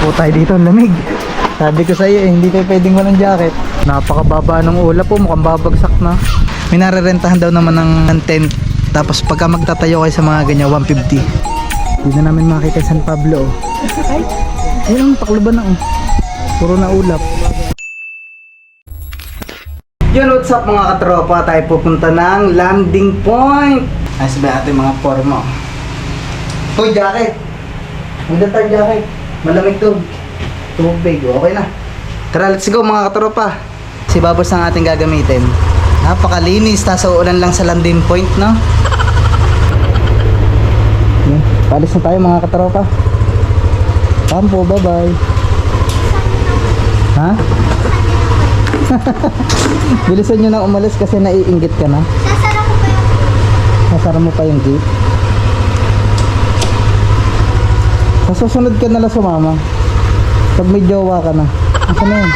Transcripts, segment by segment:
po tayo dito, ang lamig. Sabi ko sa iyo hindi tayo pwedeng walang jacket. Napakababa ng ulap po, mukhang babagsak na. May narerentahan daw naman ng tent. Tapos pagka magtatayo kayo sa mga ganyan, 150. Hindi na namin makita San Pablo. Ay, yun ang pakluban na puro na ulap. Yun, what's up mga katropa? Tayo pupunta ng landing point. Ayos ba ating mga forma? Uy, jacket! Maganda tayo jacket. Malamig to. Tubig, okay na. Tara, let's go mga katropa. Si Babos ang ating gagamitin. Napakalinis, nasa ulan lang sa landing point, no? Yan, palis na tayo mga katropa. Kampo, bye-bye. Ha? Bilisan nyo na umalis kasi naiinggit ka na. Sasara mo pa yung gate. Sa susunod ka nalang sumama. Pag may jowa ka na. Asa na yun?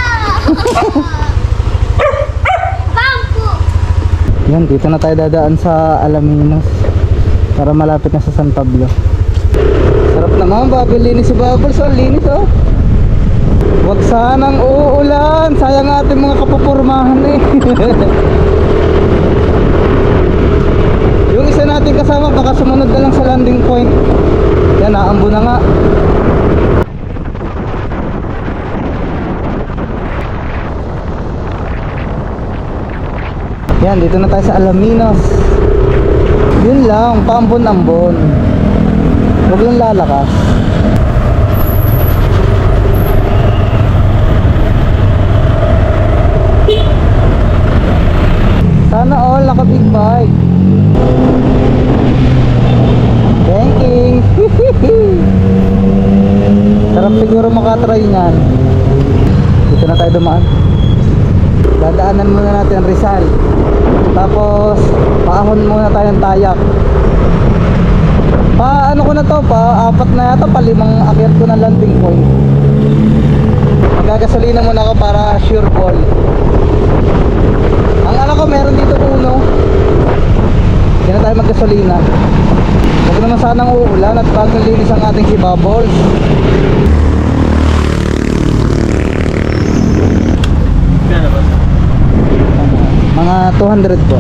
Yan, dito na tayo dadaan sa Alaminos para malapit na sa San Pablo. Sarap naman, linis si Bubbles. Oh, linis oh. Huwag sanang uulan. Sayang ating mga kapupurmahan eh. Yung isa natin kasama baka sumunod na lang sa landing point. Yan, naambo na nga. Yan, dito na tayo sa Alaminos. Yun lang, paambon-ambon. Huwag lang lalakas. Sana all naka-big bike. Thanking. Sarap siguro makatry niyan. Dito na tayo dumaan. Dadaanan muna natin Rizal. Tapos paahon muna tayong Tayak. Ano ko na to, apat na yata, palimang akyat ko ng landing point. Magagasolina muna ako para sure ball. Ang alam ko meron dito uno. Hindi na tayo maggasolina. Huwag naman sanang uulan at bagong linis ang ating si Bubbles. Mga 200 po.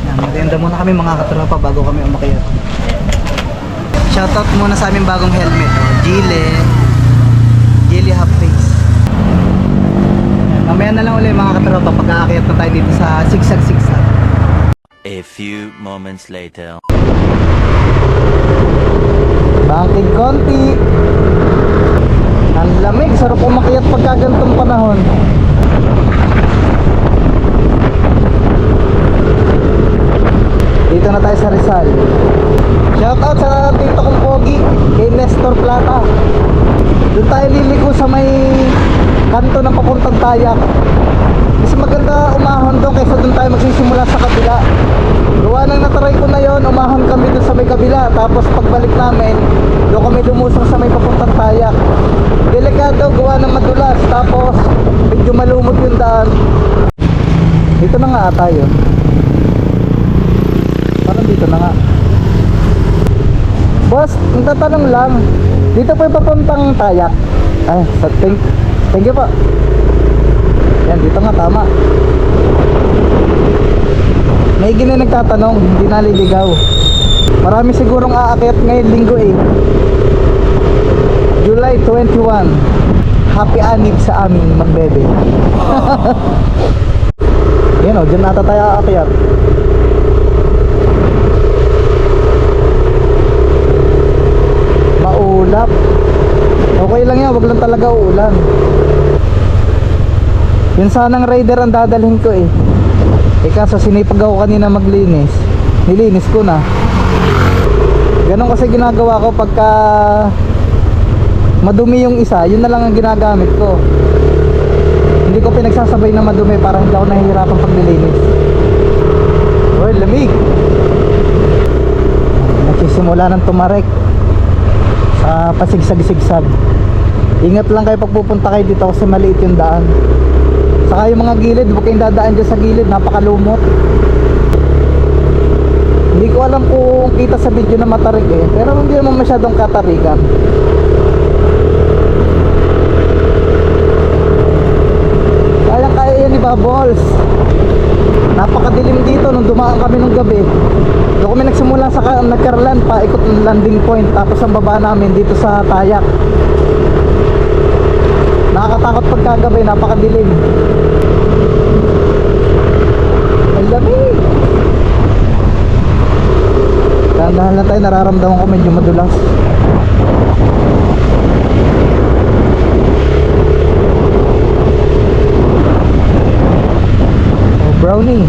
Yan, maganda muna kami mga katropa bago kami umakyat. Shoutout muna sa aming bagong helmet, Gili half face. Mamaya na lang ulit mga katropa pag aakyat na tayo dito sa sigsag-sigsag. A few moments later. Bangking konti. Ang lamig, sarap umakyat pagka ganitong panahon. Dito na tayo sa Rizal. Shoutout sa tito kong pogi, kay Nestor Plata. Doon tayo liliko sa may kanto ng papuntang Tayak. Mas maganda umahon doon kaysa doon tayo magsisimula sa kabila. Gawa nang nataray ko na yon, umahon kami doon sa may kabila. Tapos pagbalik namin, doon kami lumusong sa may papuntang Tayak. Delikado, gawa ng madulas. Tapos medyo malumot yung daan. Dito na nga ata yun. Parang dito na nga. Boss, nagtatanong lang. Dito po yung papuntang Tayak. Ay, thank you po. Yan, dito nga, tama. May gina nagtatanong, hindi naliligaw. Marami sigurong aakyat ngayon linggo eh. July 21. Happy anib sa aming magbebe. Yan o, dyan nata tayo aakyat. Maulap. Okay lang yan, wag lang talaga uulan. Yun sanang rider ang dadalhin ko eh. Kaso sinipag ako kanina maglinis. Nilinis ko na. Ganon kasi ginagawa ko pagka madumi yung isa, yun na lang ang ginagamit ko. Hindi ko pinagsasabay na madumi para hindi ako nahihirapan pag nilinis. Uy, lamig. Nagsisimula ng tumarek sa pasigsag-sigsag. Ingat lang kayo pag pupunta kayo dito kasi maliit yung daan. Saka yung mga gilid, huwag kayong dadaan dyan sa gilid, napakalumot. Hindi ko alam kung kita sa video na matarik eh, pero hindi naman masyadong katarikan. kami nung gabi. Doon kami nagsimula sa Nagkarlan, paikot ng landing point. Tapos ang baba namin dito sa Tayak. Nakakatakot pagkagabi, napakadilim. Ang lamig. Dahan-dahan lang tayo, nararamdaman ko medyo madulas. Oh, brownie.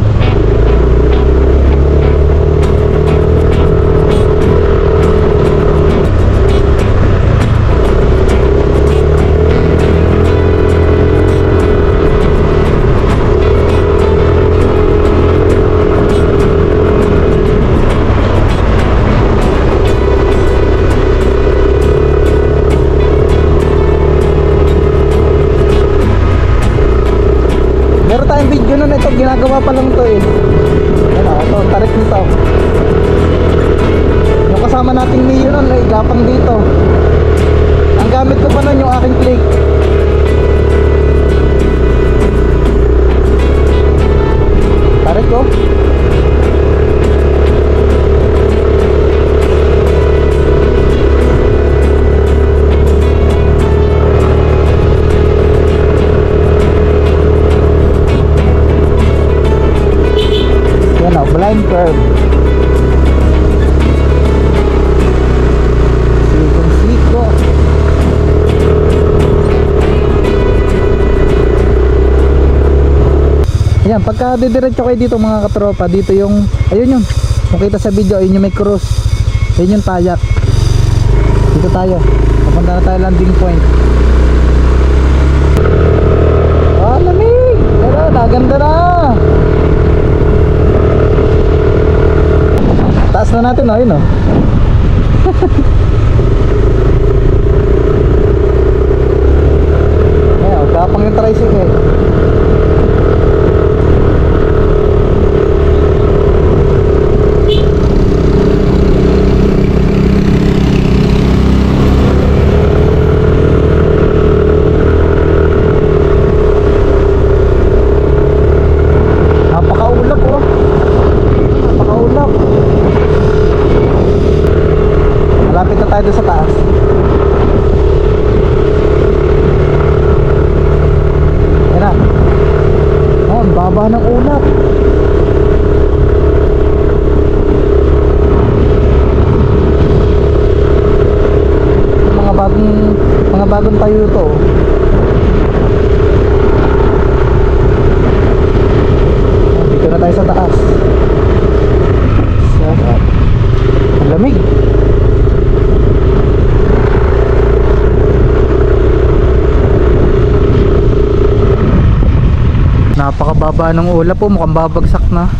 Meron tayong video nun, ito ginagawa pa lang to eh. Ano, ito, tarik nito. Yung kasama nating Mio nun, eh, gapang dito. Ang gamit ko pa nun yung aking click. Tarik ko. Yan o, blind curve. Sikong-siko. Ayan, pagka didiretso kayo dito mga katropa, dito yung, ayun yun, kung kita sa video, ayun yung may cross. Ayun yung Tayak. Dito tayo, papunta na tayo landing point. Ah, lamig! Pero, naganda na! Taas na natin, ayun o. Ayan, gapang yung tricycle. Napakaulap oh. Napakaulap. Malapit na tayo doon sa taas. Yan na. Oh, ang baba ng ulap. Mga bagong tayo to. Dito na tayo sa taas. Sarap. Ang lamig. Napakababa ng ulap po, mukhang babagsak na.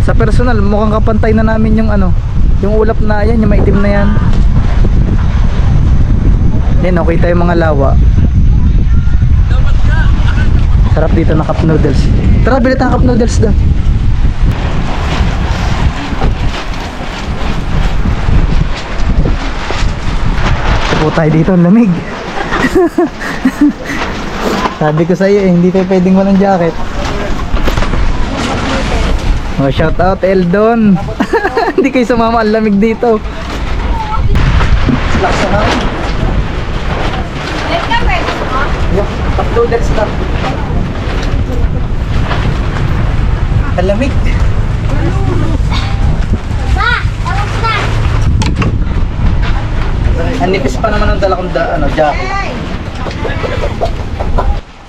Sa personal, mukhang kapantay na namin yung ano, yung ulap na yan, yung maitim na yan. Yan, okay tayo mga lawa. Sarap dito na cup noodles. Tara, bilit ang cup noodles doon. Upo tayo dito, ang lamig. Sabi ko sa iyo eh, hindi tayo pwedeng walang jacket. Oh, shout out Eldon. Hindi kayo sumama, ang lamig dito. Laksa na. Yeah, cup noodles na. Ang lamig. Ang nipis pa naman ang dala kong jacket.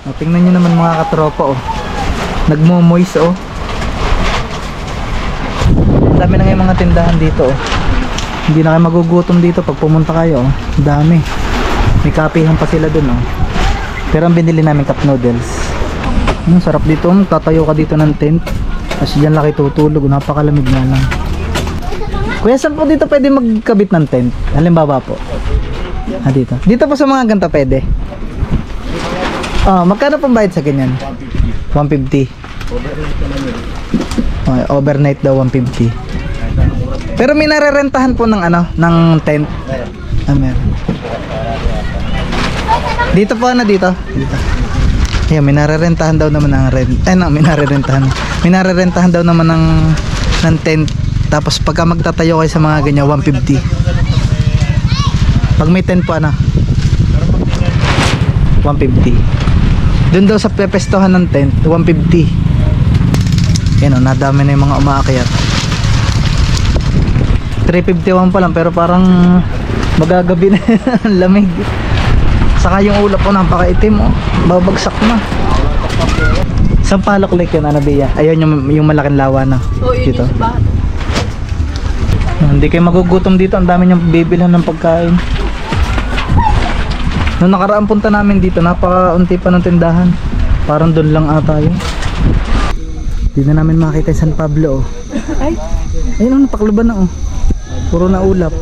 O, tingnan nyo naman mga katropa oh. Nagmo-moist oh. Ang dami na ngayon mga tindahan dito oh. Hindi na kayo magugutom dito pag pumunta kayo oh. Ang dami. May kapihan pa sila dun oh. Pero ang binili namin cup noodles. Sarap dito oh. Tatayo ka dito ng tent. Tapos dyan laki tutulog. Napakalamig na lang. Kuya, saan po dito pwede magkabit ng tent? Halimbawa po. Ah, dito. Dito po sa mga ganito pwede. Magkano pang bayad sa ganyan? 150. Okay, overnight daw 150. Pero may narerentahan po ng ano, ng tent. Meron. Dito po dito. Dito. Ayan, minarerentahan daw naman ng rent. Minarerentahan daw naman ng tent. Tapos pagka magtatayo kayo sa mga ganyan, 150. Pag may tent po, ano? 150. Doon daw sa pepestohan ng tent, 150. Yan o, nadami na yung mga umaakyat. 351 pa lang, pero parang magagabi na ang lamig. Saka yung ulap po, napakaitim oh. Babagsak na. Sampaloc Lake yun, Anabia. Ayun yung malaking lawa na. Dito. Hindi kayo magugutom dito. Ang dami niyang bibilhan ng pagkain. Noong nakaraan punta namin dito, napakaunti pa ng tindahan. Parang doon lang ata yun. Hindi na namin makita yung San Pablo oh. Ayun oh, napakluban na oh. Puro na ulap.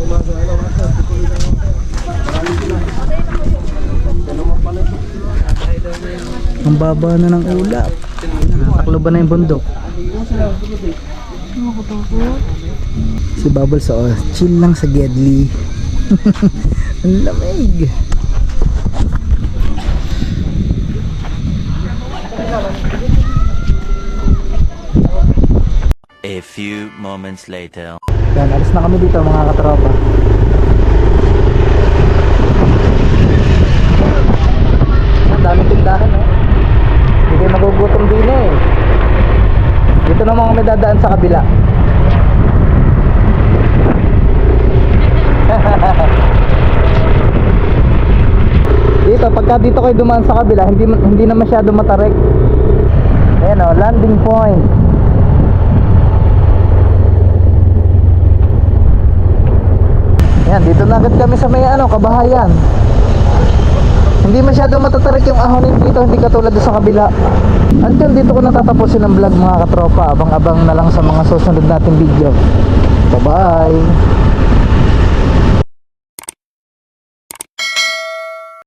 Ang baba na ng ulap. Taklo ba na yung bundok? Si Bubbles oh, chill lang sa Gedli. Ang lamig. A few moments later. Yan, alis na kami dito mga katropa. Ang daming tindahan eh. Hindi kayo magugutom din eh. Dito naman kami dadaan sa kabila. Dito, pagka dito kayo dumaan sa kabila, hindi na masyado matarik. Ayan o, landing point. Ayan, dito na agad kami sa may kabahayan. Hindi masyado matatarik yung ahonin dito, hindi katulad sa kabila. Until dito ko natatapusin ang vlog mga katropa. Abang-abang na lang sa mga susunod nating video. Bye bye.